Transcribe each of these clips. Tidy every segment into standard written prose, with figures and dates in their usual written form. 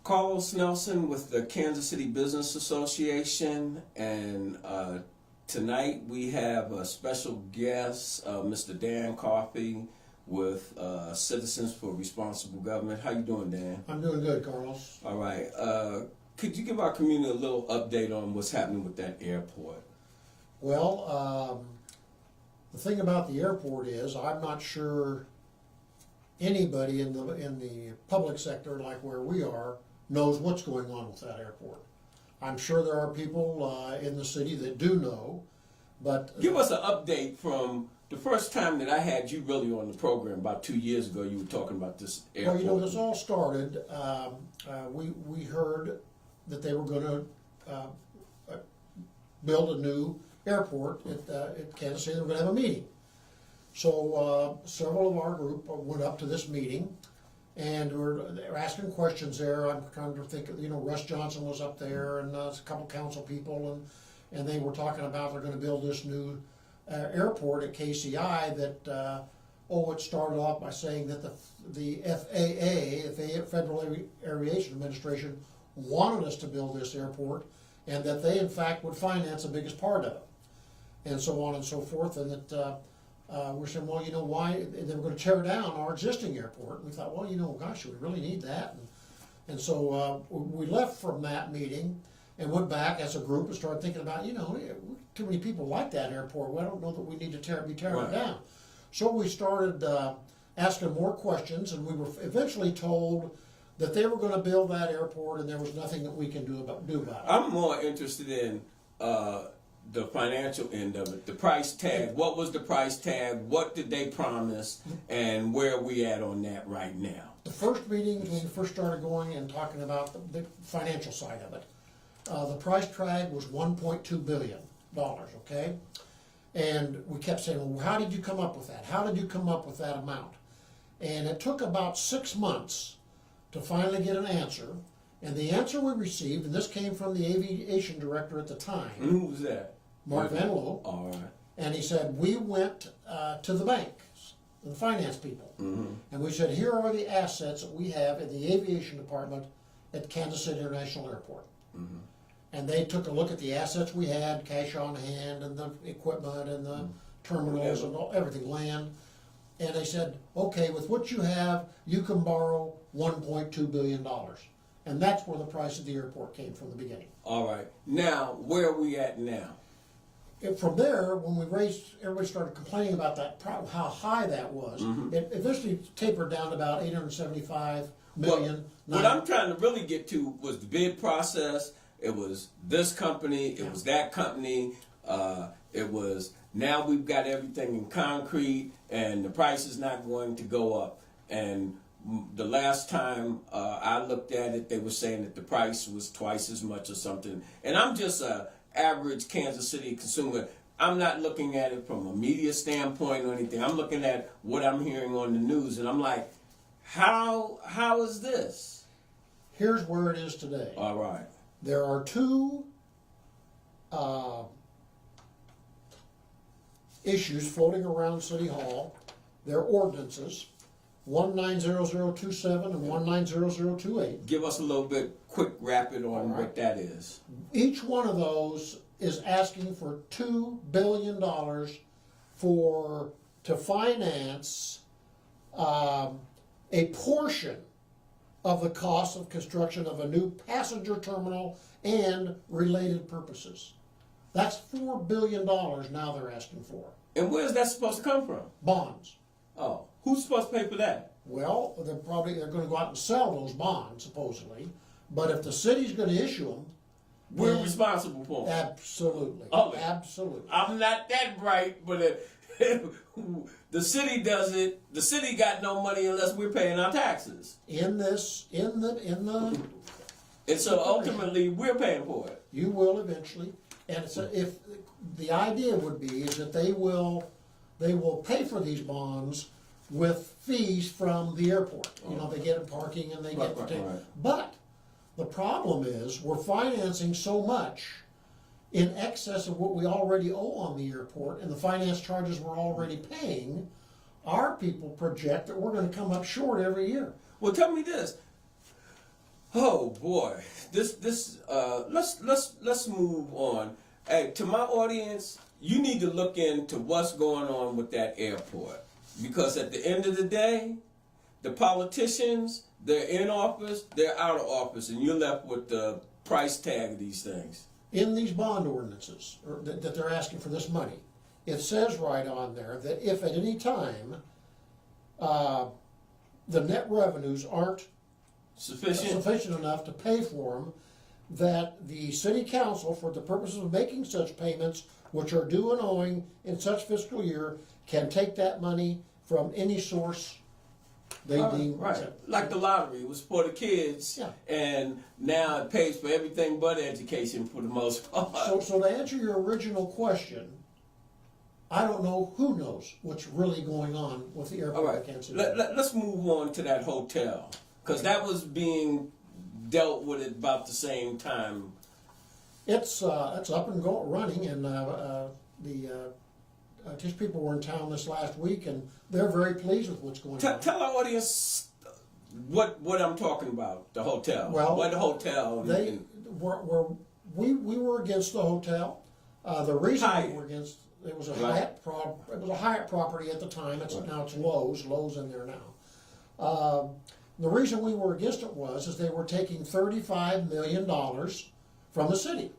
Carlos Nelson with the Kansas City Business Association, and tonight we have a special guest, Mr. Dan Coffey with Citizens for Responsible Government. How you doing, Dan? I'm doing good, Carlos. All right. Could you give our community a little update on what's happening with that airport? Well, the thing about the airport is I'm not sure anybody in the public sector, like where we are, knows what's going on with that airport. I'm sure there are people in the city that do know, but Give us an update from the first time that I had you really on the program about 2 years ago. You were talking about this airport. well, you know, this all started. We heard that they were going to build a new airport at Kansas City. They were going to have a meeting. So several of our group went up to this meeting, and they were asking questions there. I'm trying to think, you know, Russ Johnson was up there, and a couple council people, and they were talking about they're going to build this new airport at KCI that, it started off by saying that the FAA, the Federal Aviation Administration, wanted us to build this airport, and that they, in fact, would finance the biggest part of it, and so on and so forth, and that we're saying, well, you know, why they were going to tear down our existing airport. And we thought, well, you know, gosh, we really need that. And so we left from that meeting and went back as a group and started thinking about, you know, too many people like that airport. Well, I don't know that we need to be tearing it down. So we started asking more questions, and we were eventually told that they were going to build that airport, and there was nothing that we can do about it. I'm more interested in the financial end of it, the price tag. What was the price tag? What did they promise? And where are we at on that right now? The first meeting, when we first started going and talking about the financial side of it, the price tag was $1.2 billion, okay? And we kept saying, well, how did you come up with that? How did you come up with that amount? And it took about 6 months to finally get an answer. And the answer we received, and this came from the aviation director at the time. And who was that? Mark Van Loo. All right. And he said, we went to the banks, the finance people, and we said, here are the assets that we have in the aviation department at Kansas City International Airport. And they took a look at the assets we had, cash on hand, and the equipment, and the terminals, and everything, land. And they said, okay, with what you have, you can borrow $1.2 billion. And that's where the price of the airport came from the beginning. All right. Now, where are we at now? From there, when we raised, everybody started complaining about that, how high that was. It eventually tapered down to about $875 million. What I'm trying to really get to was the bid process. It was this company. It was that company. It was now we've got everything in concrete, and the price is not going to go up. And the last time I looked at it, they were saying that the price was twice as much or something. And I'm just a average Kansas City consumer. I'm not looking at it from a media standpoint or anything. I'm looking at what I'm hearing on the news, and I'm like, how is this? Here's where it is today. All right. There are two issues floating around City Hall. They're ordinances, 190027 and 190028. Give us a little bit quick rapid on what that is. Each one of those is asking for $2 billion to finance a portion of the cost of construction of a new passenger terminal and related purposes. That's $4 billion now they're asking for. And where's that supposed to come from? Bonds. Oh, who's supposed to pay for that? Well, they're going to go out and sell those bonds, supposedly. But if the city's going to issue them, We're responsible for them. Absolutely. Oh, absolutely. I'm not that bright, but if the city does it, the city got no money unless we're paying our taxes. In the And so ultimately we're paying for it. you will eventually, and so if the idea would be is that they will pay for these bonds with fees from the airport. You know, they get parking and they get Right. But the problem is we're financing so much in excess of what we already owe on the airport, and the finance charges we're already paying. Our people project that we're going to come up short every year. Well, tell me this. Oh boy, let's move on. Hey, to my audience, you need to look into what's going on with that airport, because at the end of the day, the politicians, they're in office, they're out of office, and you're left with the price tag of these things. In these bond ordinances that they're asking for this money, it says right on there that if at any time the net revenues aren't sufficient enough to pay for them, that the city council, for the purposes of making such payments, which are due and owing in such fiscal year, can take that money from any source they deem. Right. Like the lottery, it was for the kids, Yeah. and now it pays for everything but education for the most part. So to answer your original question, I don't know who knows what's really going on with the All airport. right, I can't see. let's move on to that hotel, because that was being dealt with at about the same time. It's up and running, and these people were in town this last week, and they're very pleased with what's going on. Tell our audience what I'm talking about. The hotel. Well, what hotel? We were against the hotel. The reason Hyatt. we were against it was a Right. It was a Hyatt property at the time. Now it's Lowe's. Lowe's in there now. The reason we were against it was they were taking $35 million from the city,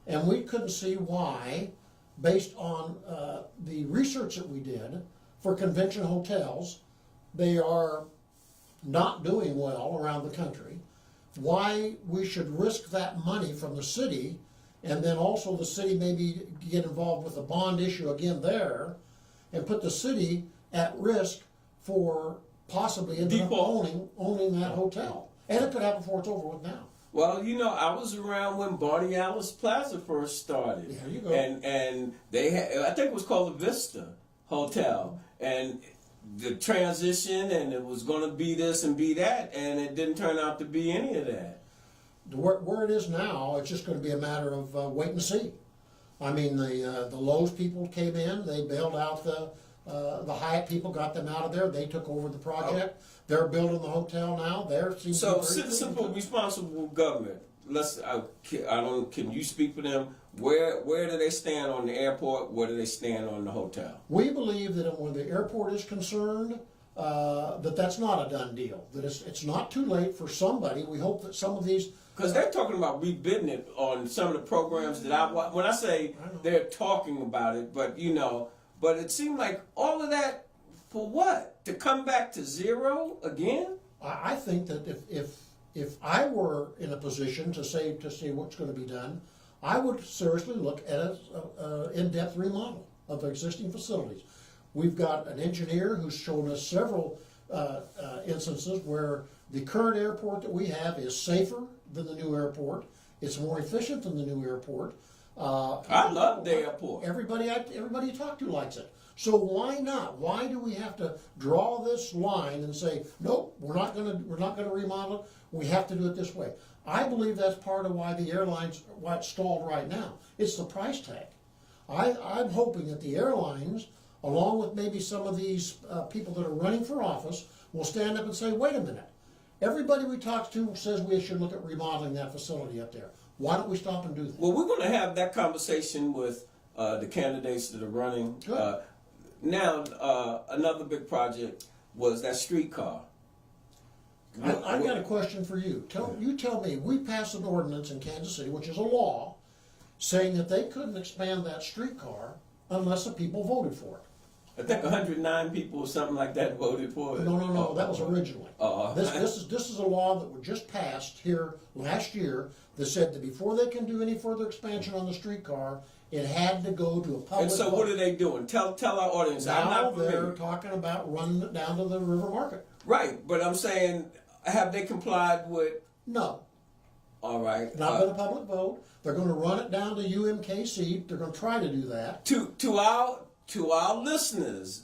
and we couldn't see why, based on the research that we did for convention hotels, they are not doing well around the country, why we should risk that money from the city, and then also the city maybe get involved with a bond issue again there, and put the city at risk for possibly ending up owning that hotel. And it could happen before it's over with now. Well, I was around when Barney Alice Plaza first started. There you go. And they had, I think it was called the Vista Hotel, and the transition, and it was going to be this and be that, and it didn't turn out to be any of that. Where it is now, it's just going to be a matter of wait and see. I mean, the Lowe's people came in, they bailed out the Hyatt people, got them out of there. They took over the project. They're building the hotel now. So simple, responsible government. Can you speak for them? Where do they stand on the airport? Where do they stand on the hotel? We believe that where the airport is concerned, that's not a done deal. That it's not too late for somebody. We hope that some of these. Because they're talking about rebidding it on some of the programs that when I say they're talking about it, but but it seemed like all of that for what? To come back to zero again? I think that if I were in a position to see what's going to be done, I would seriously look at an in-depth remodel of the existing facilities. We've got an engineer who's shown us several instances where the current airport that we have is safer than the new airport. It's more efficient than the new airport. I love the airport. Everybody you talk to likes it. So why not? Why do we have to draw this line and say, nope, we're not going to remodel it. We have to do it this way. I believe that's part of why it's stalled right now. It's the price tag. I'm hoping that the airlines, along with maybe some of these people that are running for office, will stand up and say, wait a minute. Everybody we talk to says we should look at remodeling that facility up there. Why don't we stop and do that? Well, we're going to have that conversation with the candidates that are running. Now, another big project was that streetcar. I've got a question for you. You tell me, we passed an ordinance in Kansas City, which is a law, saying that they couldn't expand that streetcar unless the people voted for it. I think 109 people or something like that voted for it. No, that was originally. This is a law that was just passed here last year that said that before they can do any further expansion on the streetcar, it had to go to a public And so vote. what are they doing? Tell our audience. I'm Now not they're familiar. talking about running it down to the river market. Right, but I'm saying, have they complied with? No, All right. not with a public vote. They're going to run it down to UMKC. They're going to try to do that. To our listeners,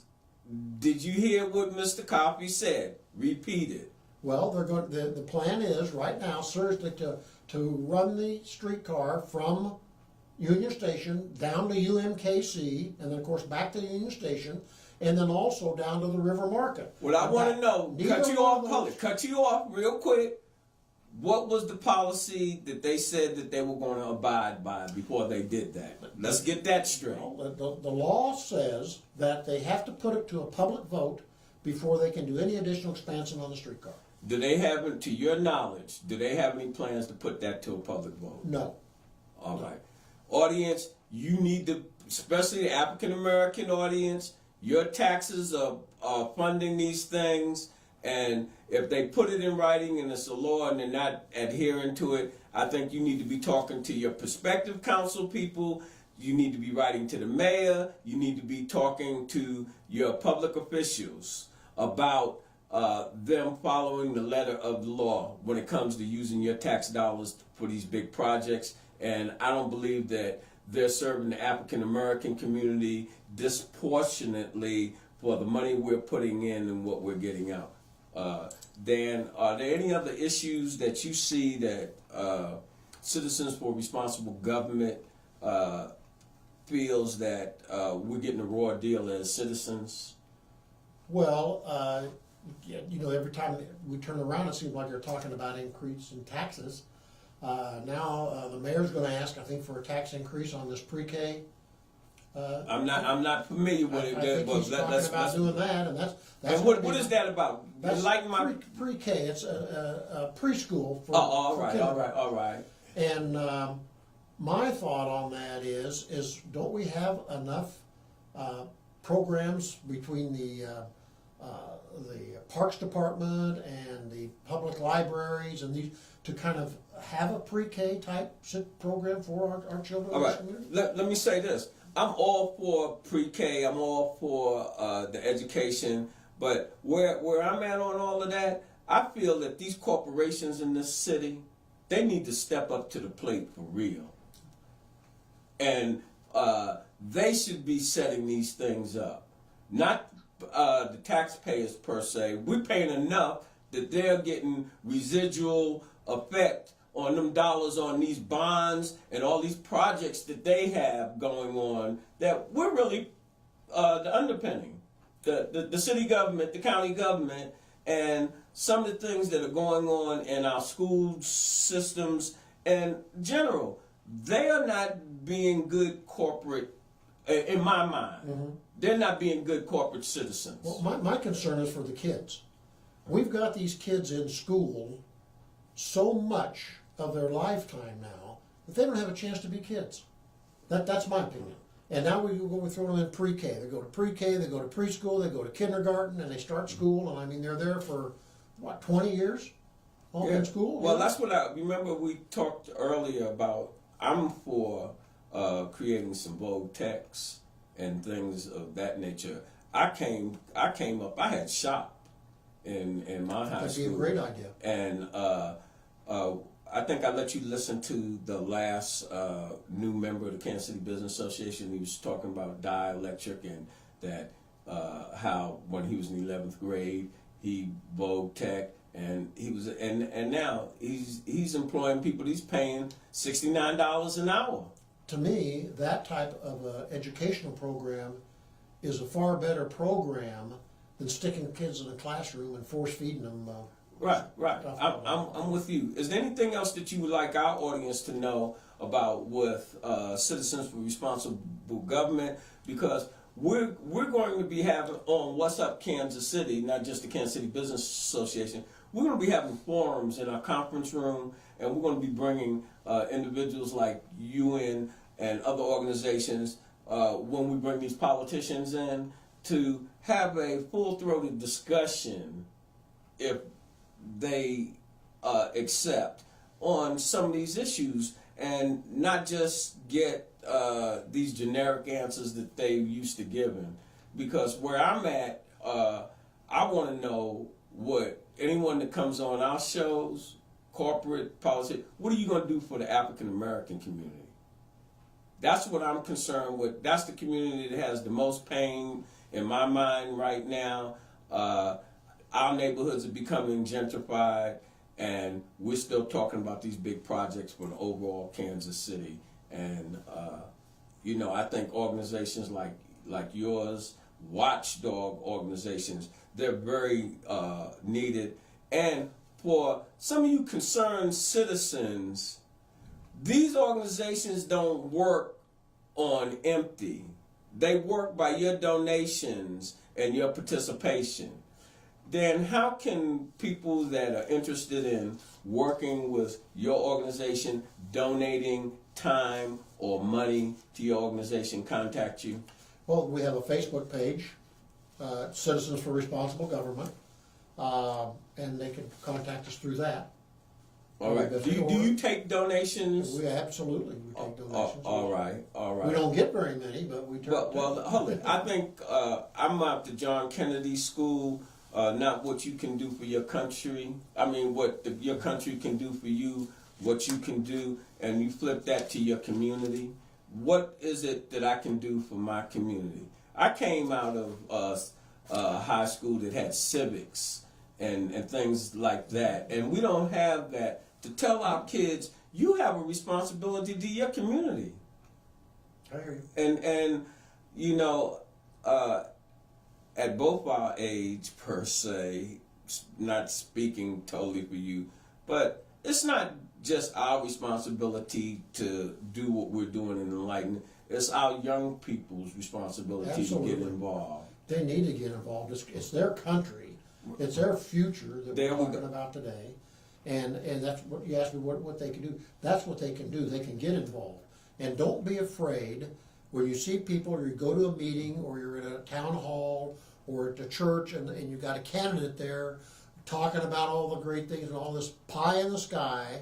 did you hear what Mr. Coffey said? Repeat it. Well, they're going. The plan is right now, seriously, to run the streetcar from Union Station down to UMKC, and then of course back to Union Station, and then also down to the river market. What I want to know, cut you off real quick. what was the policy that they said that they were going to abide by before they did that? Let's get that straight. The law says that they have to put it to a public vote before they can do any additional expansion on the streetcar. Do they have, to your knowledge, do they have any plans to put that to a public vote? No. All right. Audience, you need to, especially the African American audience, your taxes are funding these things, and if they put it in writing and it's a law and they're not adhering to it, I think you need to be talking to your prospective council people. You need to be writing to the mayor. You need to be talking to your public officials about them following the letter of the law when it comes to using your tax dollars for these big projects. And I don't believe that they're serving the African American community disproportionately for the money we're putting in and what we're getting out. Dan, are there any other issues that you see that Citizens for Responsible Government feels that we're getting a raw deal as citizens? Well, you know, every time we turn around, it seems like they're talking about increase in taxes. Now the mayor's going to ask, I think, for a tax increase on this pre-K. I'm not familiar with it. I think he's talking about doing that, and that's and what is that about? That's Enlighten my pre-K. It's a preschool for. all for right, kindergarten. all right. And my thought on that is don't we have enough programs between the Parks Department and the public libraries and these to kind of have a pre-K type program for our children All in this right. community? Let me say this. I'm all for pre-K. I'm all for the education. But where I'm at on all of that, I feel that these corporations in this city, they need to step up to the plate for real. And they should be setting these things up. Not the taxpayers per se. We're paying enough that they're getting residual effect on them dollars on these bonds and all these projects that they have going on that we're really the underpinning. The city government, the county government, and some of the things that are going on in our school systems and general, they are not being good corporate, in my mind. Mm-hmm. They're not being good corporate citizens. Well, my concern is for the kids. We've got these kids in school so much of their lifetime now that they don't have a chance to be kids. That's my opinion. And now we throw them in pre-K. They go to pre-K, they go to preschool, they go to kindergarten, and they start school. And I mean, they're there for, what, 20 years? All in school? Well, that's what I remember we talked earlier about. I'm for creating some vogue techs and things of that nature. I came up, I had shop in my high school. That'd be a great idea. And I think I let you listen to the last new member of the Kansas City Business Association. He was talking about dielectric and that how when he was in 11th grade he vogue tech and he was and now he's employing people. He's paying $69 an hour. To me, that type of educational program is a far better program than sticking kids in a classroom and force feeding them. Right. I'm with you. Is there anything else that you would like our audience to know about with Citizens for Responsible Government? Because we're going to be having on What's Up Kansas City, not just the Kansas City Business Association. We're going to be having forums in our conference room, and we're going to be bringing individuals like you in and other organizations when we bring these politicians in to have a full-throated discussion if they accept on some of these issues and not just get these generic answers that they used to giving. Because where I'm at, I want to know what anyone that comes on our shows, corporate policy, what are you going to do for the African American community? That's what I'm concerned with. That's the community that has the most pain in my mind right now. Our neighborhoods are becoming gentrified, and we're still talking about these big projects for the overall Kansas City. And I think organizations like yours, watchdog organizations, they're very needed. And for some of you concerned citizens, these organizations don't work on empty. They work by your donations and your participation. Then how can people that are interested in working with your organization, donating time or money to your organization, contact you? Well, we have a Facebook page, Citizens for Responsible Government, and they can contact us through that. All right. Do you take donations? We absolutely take donations. All right. We don't get very many, but we try. Well, hold it. I think I'm out to John Kennedy School. Not what you can do for your country. I mean, what your country can do for you, what you can do, and you flip that to your community. What is it that I can do for my community? I came out of high school that had civics and things like that, and we don't have that to tell our kids, you have a responsibility to your community. I hear you. And you know, at both our age per se, not speaking totally for you, but it's not just our responsibility to do what we're doing in enlightenment. It's our young people's responsibility Absolutely. to get involved. They need to get involved. It's their country. It's their future that we're talking about today. And that's what you asked me what they can do. That's what they can do. They can get involved. And don't be afraid when you see people or you go to a meeting or you're in a town hall or at a church and you've got a candidate there talking about all the great things and all this pie in the sky,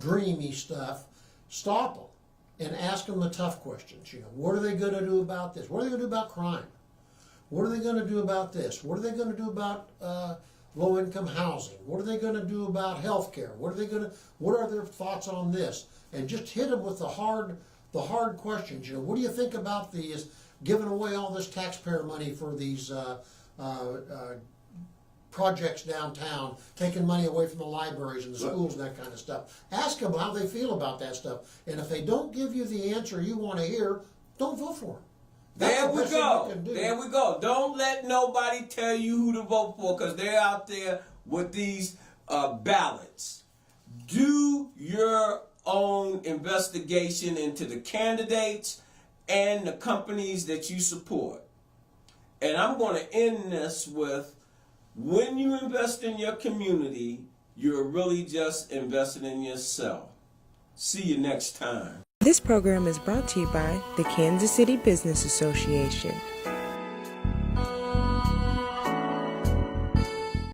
dreamy stuff. Stop them and ask them the tough questions. You know, what are they going to do about this? What are they going to do about crime? What are they going to do about this? What are they going to do about low-income housing? What are they going to do about health care? What are their thoughts on this? And just hit them with the hard questions. You know, what do you think about these giving away all this taxpayer money for these projects downtown, taking money away from the libraries and the schools and that kind of stuff? Ask them how they feel about that stuff. And if they don't give you the answer you want to hear, don't vote for them. There we go. There we go. Don't let nobody tell you who to vote for because they're out there with these ballots. Do your own investigation into the candidates and the companies that you support. And I'm going to end this with, when you invest in your community, you're really just investing in yourself. See you next time. This program is brought to you by the Kansas City Business Association.